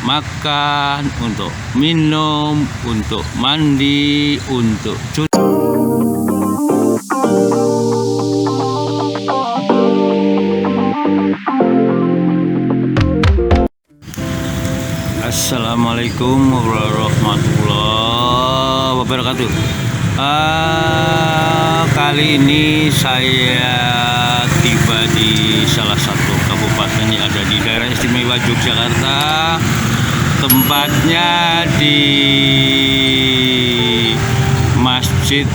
makan, untuk minum, untuk mandi, untuk cuci. Assalamualaikum warahmatullahi wabarakatuh. Kali ini saya tiba di salah satu kabupaten yang ada di daerah istimewa Yogyakarta. Tempatnya di Masjid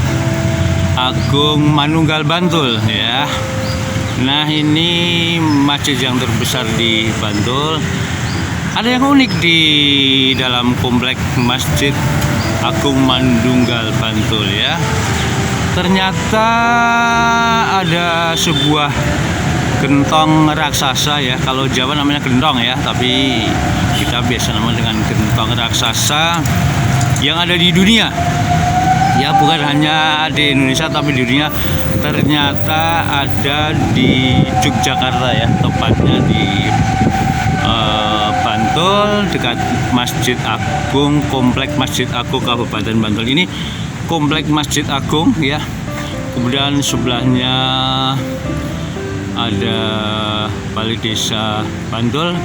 Agung Manunggal Bantul ya. Nah, ini masjid yang terbesar di Bantul. Ada yang unik di dalam komplek Masjid Agung Manunggal Bantul ya. Ternyata ada sebuah gentong raksasa ya. Kalau Jawa namanya gentong ya, tapi kita biasa namanya dengan gentong raksasa yang ada di dunia. Ya, bukan hanya di Indonesia tapi di dunia. Ternyata ada di Yogyakarta ya, tepatnya di Bantul, dekat Masjid Agung, komplek Masjid Agung Kabupaten Bantul. Ini komplek Masjid Agung ya. Kemudian sebelahnya ada Balai Desa Bantul,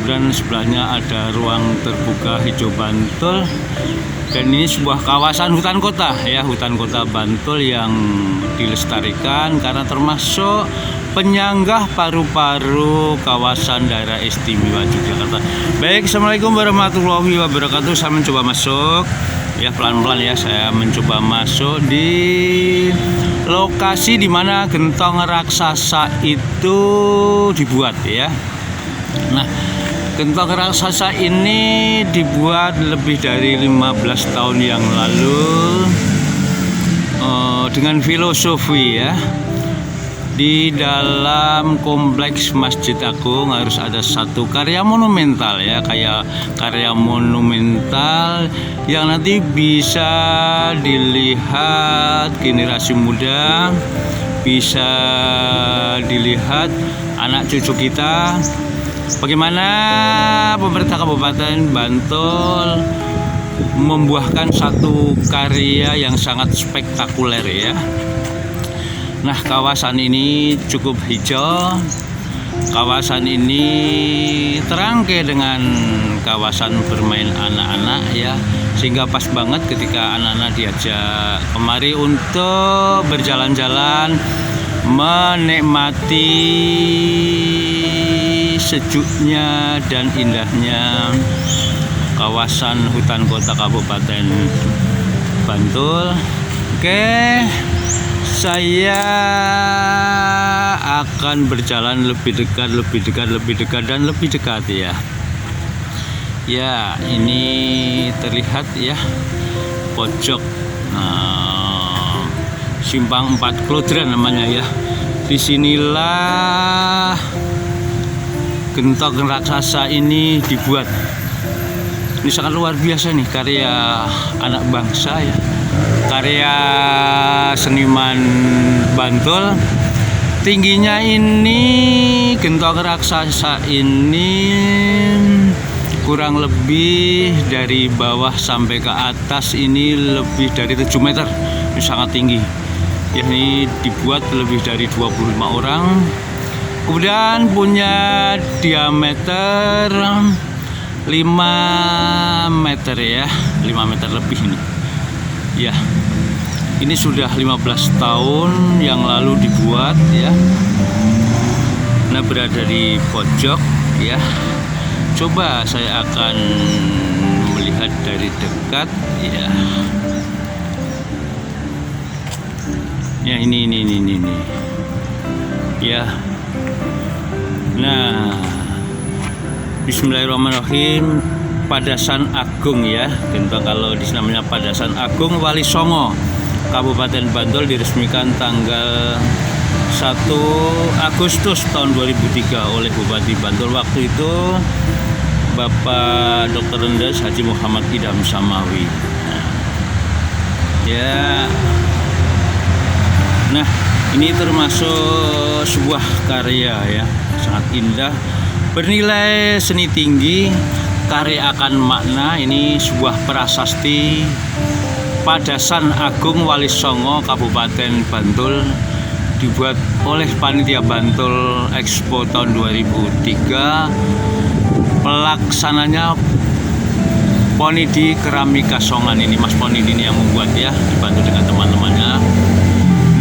dan sebelahnya ada ruang terbuka hijau Bantul. Dan ini sebuah kawasan hutan kota ya, hutan kota Bantul yang dilestarikan karena termasuk penyangga paru-paru kawasan daerah istimewa Yogyakarta. Baik, assalamualaikum warahmatullahi wabarakatuh. Saya mencoba masuk ya, pelan-pelan ya, saya mencoba masuk di lokasi di mana gentong raksasa itu dibuat ya. Nah, gentong raksasa ini dibuat lebih dari 15 tahun yang lalu dengan filosofi ya. Di dalam kompleks Masjid Agung harus ada satu karya monumental ya, kayak karya monumental yang nanti bisa dilihat generasi muda, bisa dilihat anak cucu kita. Bagaimana pemerintah Kabupaten Bantul membuahkan satu karya yang sangat spektakuler ya. Nah, kawasan ini cukup hijau. Kawasan ini terangkai dengan kawasan bermain anak-anak ya, sehingga pas banget ketika anak-anak diajak kemari untuk berjalan-jalan, menikmati sejuknya dan indahnya kawasan hutan kota Kabupaten Bantul. Oke, saya akan berjalan lebih dekat dan lebih dekat ya. Ya, ini terlihat ya pojok Simpang 4 Klodran namanya ya. Disinilah gentong raksasa ini dibuat. Ini sangat luar biasa nih, karya anak bangsa ya, karya seniman Bantul. Tingginya ini gentong raksasa ini kurang lebih dari bawah sampai ke atas ini lebih dari 7 meter. Ini sangat tinggi ya. Ini dibuat lebih dari 25 orang. Kemudian punya diameter 5 meter ya, 5 meter lebih ini ya. Ini sudah 15 tahun yang lalu dibuat ya. Nah, berada di pojok ya. Coba saya akan melihat dari dekat ya. Ya, ini ya. Nah, bismillahirrahmanirrahim. Padasan Agung ya, gentong kalau di namanya Padasan Agung Wali Songo Kabupaten Bantul diresmikan tanggal 1 Agustus tahun 2003 oleh Bupati Bantul waktu itu Bapak Dr. Rendas Haji Muhammad Idham Samawi. Ya. Nah, ini termasuk sebuah karya ya, sangat indah, bernilai seni tinggi, karya akan makna. Ini sebuah prasasti Padasan Agung Wali Songo Kabupaten Bantul, dibuat oleh Panitia Bantul Expo tahun 2003. Pelaksananya Ponidi Keramika Songan. Ini Mas Ponidi ini yang membuat ya, dibantu dengan teman-temannya.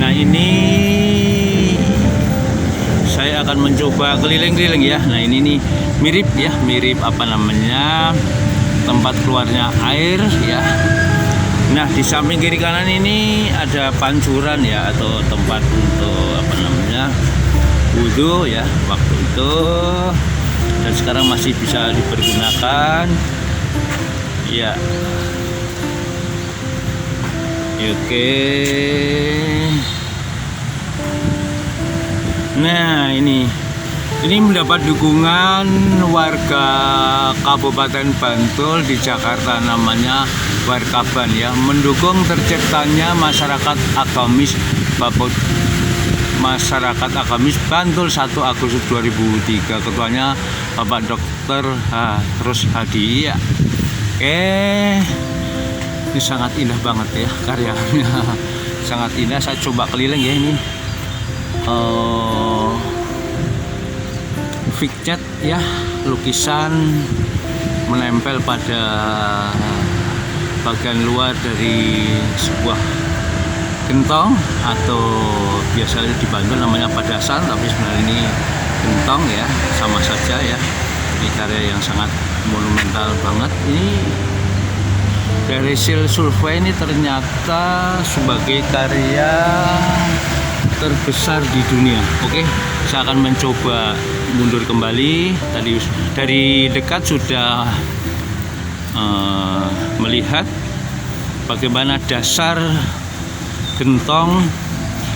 Nah ini saya akan mencoba keliling-keliling ya. Nah ini nih mirip ya, mirip apa namanya, tempat keluarnya air ya. Nah di samping kiri kanan ini ada pancuran ya, atau tempat untuk apa namanya, wudhu ya waktu itu, dan sekarang masih bisa dipergunakan ya. Oke. Nah ini mendapat dukungan warga Kabupaten Bantul di Jakarta, namanya Warkaban ya, mendukung terciptanya masyarakat agamis Bantul 1 Agustus 2003. Ketuanya Bapak Dr. Terus Hadi ya. Ini sangat indah banget ya karyanya. Sangat indah. Saya coba keliling ya ini. Figcat ya, lukisan menempel pada bagian luar dari sebuah gentong, atau biasanya di Bantul namanya padasan, tapi sebenarnya ini gentong ya, sama saja ya. Ini karya yang sangat monumental banget. Ini dari hasil survei ini ternyata sebagai karya terbesar di dunia. Oke, saya akan mencoba mundur kembali. Tadi dari dekat sudah melihat bagaimana dasar gentong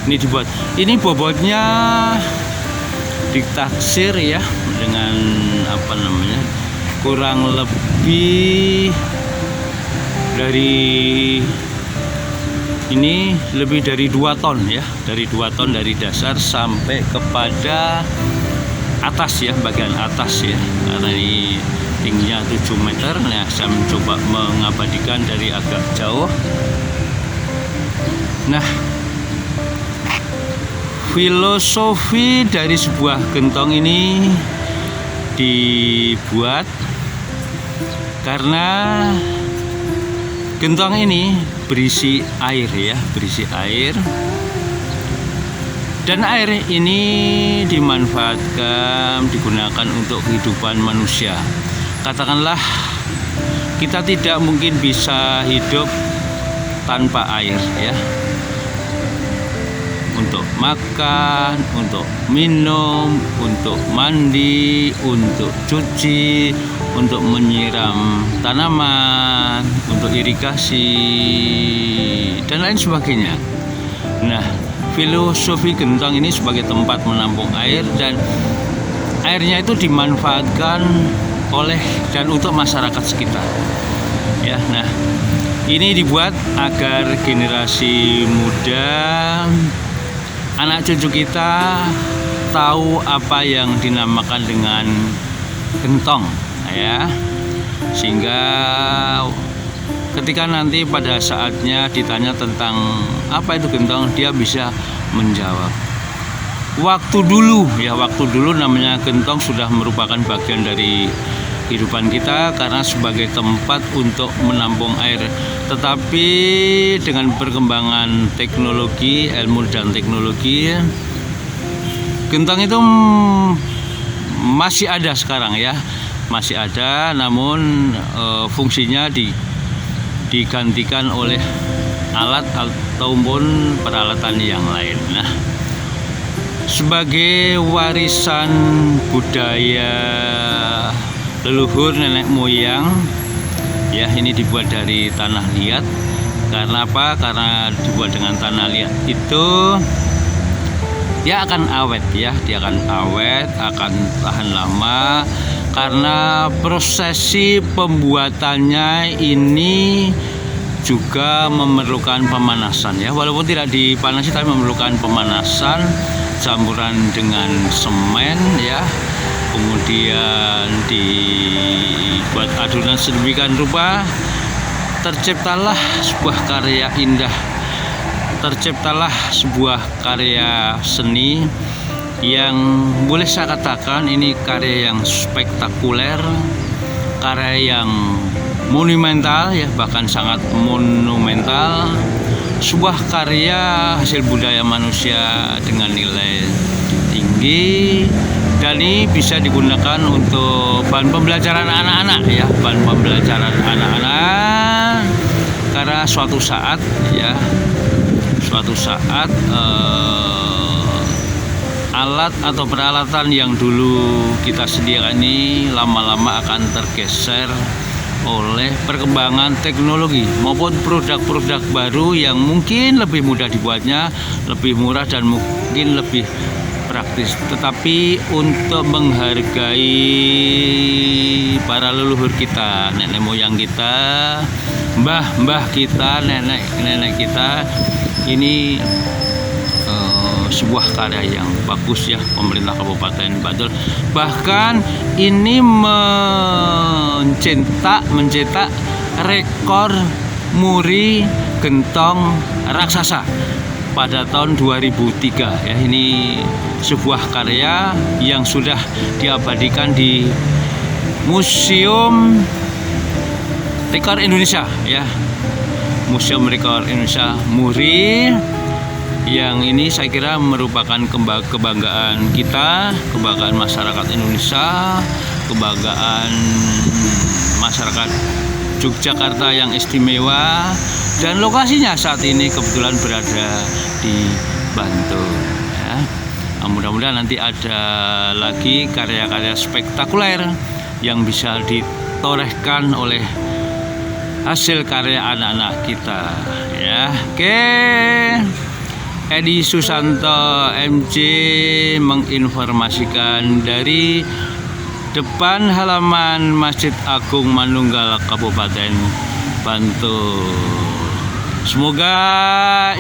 ini dibuat. Ini bobotnya ditaksir ya dengan apa namanya, kurang lebih dari ini lebih dari 2 ton ya, dari 2 ton dari dasar sampai kepada atas ya, bagian atas ya, karena ini tingginya 7 meter. Nah saya mencoba mengabadikan dari agak jauh. Nah filosofi dari sebuah gentong ini dibuat karena gentong ini berisi air ya, berisi air, dan air ini dimanfaatkan, digunakan untuk kehidupan manusia. Katakanlah kita tidak mungkin bisa hidup tanpa air ya, untuk makan, untuk minum, untuk mandi, untuk cuci, untuk menyiram tanaman, untuk irigasi dan lain sebagainya. Nah filosofi gentong ini sebagai tempat menampung air, dan airnya itu dimanfaatkan oleh dan untuk masyarakat sekitar ya. Nah ini dibuat agar generasi muda, anak cucu kita tahu apa yang dinamakan dengan gentong ya, sehingga ketika nanti pada saatnya ditanya tentang apa itu gentong, dia bisa menjawab. Waktu dulu namanya gentong sudah merupakan bagian dari kehidupan kita karena sebagai tempat untuk menampung air. Tetapi dengan perkembangan teknologi, ilmu dan teknologi, gentong itu masih ada sekarang ya, masih ada, namun fungsinya digantikan oleh alat ataupun peralatan yang lain. Nah, sebagai warisan budaya leluhur nenek moyang ya, ini dibuat dari tanah liat. Karena apa? Karena dibuat dengan tanah liat itu dia akan awet ya, dia akan awet, akan tahan lama, karena prosesi pembuatannya ini juga memerlukan pemanasan ya, walaupun tidak dipanasi tapi memerlukan pemanasan, campuran dengan semen ya, kemudian dibuat adonan sedemikian rupa, terciptalah sebuah karya indah, terciptalah sebuah karya seni yang boleh saya katakan ini karya yang spektakuler, karya yang monumental ya, bahkan sangat monumental, sebuah karya hasil budaya manusia dengan nilai tinggi, dan ini bisa digunakan untuk bahan pembelajaran anak-anak ya, bahan pembelajaran anak-anak, karena suatu saat alat atau peralatan yang dulu kita sediakan ini lama-lama akan tergeser oleh perkembangan teknologi maupun produk-produk baru yang mungkin lebih mudah dibuatnya, lebih murah dan mungkin lebih praktis. Tetapi untuk menghargai para leluhur kita, nenek moyang kita, mbah-mbah kita, nenek-nenek kita, ini sebuah karya yang bagus ya, pemerintah Kabupaten Bantul. Bahkan ini mencetak rekor muri gentong raksasa pada tahun 2003 ya. Ini sebuah karya yang sudah diabadikan di Museum Rekor Indonesia ya, Museum Rekor Indonesia Muri, yang ini saya kira merupakan kebanggaan kita, kebanggaan masyarakat Indonesia, kebanggaan masyarakat Yogyakarta yang istimewa, dan lokasinya saat ini kebetulan berada di Bantul ya. Mudah-mudahan nanti ada lagi karya-karya spektakuler yang bisa ditorehkan oleh hasil karya anak-anak kita ya. Oke. Edi Susanto MC menginformasikan dari depan halaman Masjid Agung Manunggal Kabupaten Bantul. Semoga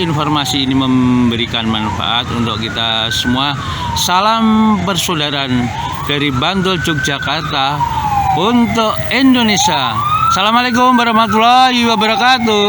informasi ini memberikan manfaat untuk kita semua. Salam persaudaraan dari Bantul, Yogyakarta untuk Indonesia. Assalamualaikum warahmatullahi wabarakatuh.